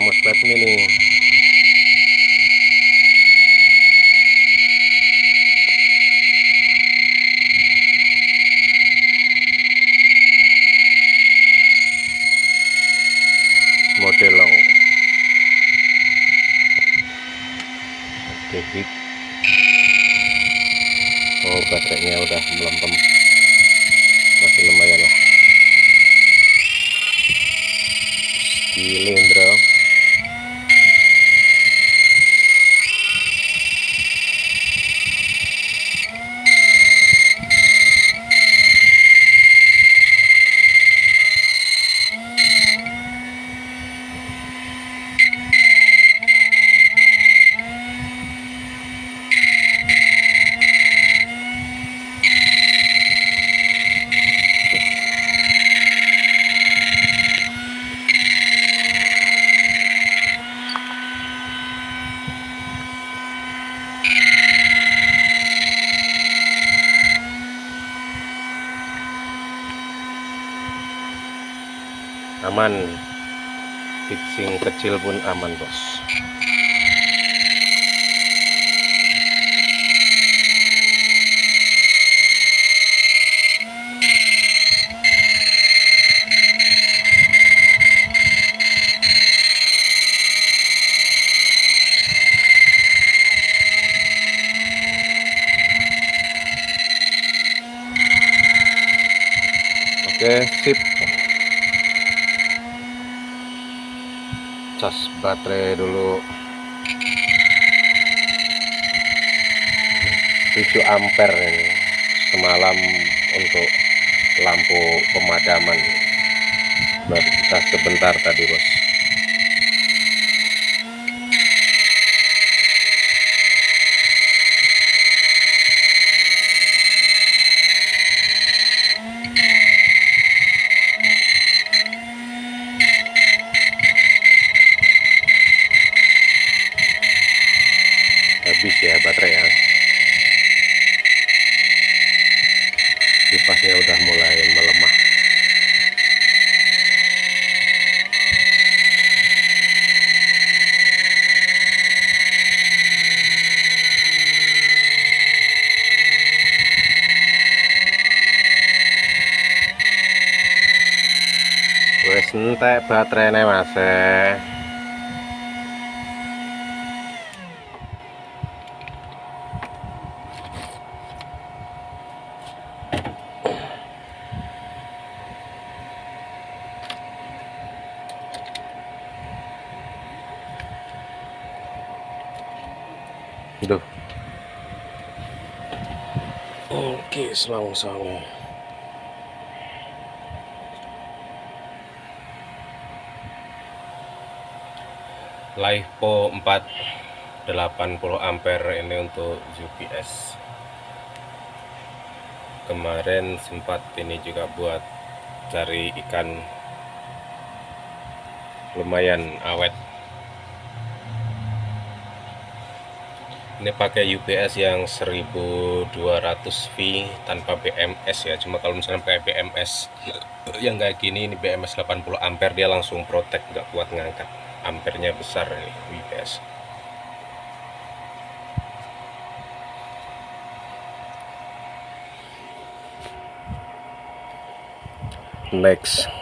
MOSFET mini. Model long. Oke, oh baterainya udah melempem, masih lumayan lah. Silindro aman, fixing kecil pun aman bos. Oke, sip. Cas baterai dulu 7 ampere ini semalam untuk lampu pemadaman, baru kita sebentar tadi bos. Habis ya baterai ya, kipasnya udah mulai melemah. Wes entek baterainya mas. Duh. Oke, selang-selang. LiFePO 4 80 ampere ini untuk UPS. Kemarin sempat ini juga buat cari ikan, lumayan awet. Ini pakai UPS yang 1200 V tanpa BMS ya. Cuma kalau misalnya pakai BMS yang kayak gini, ini BMS 80 ampere, dia langsung protek, nggak kuat ngangkat. Ampernya besar ini UPS. Next.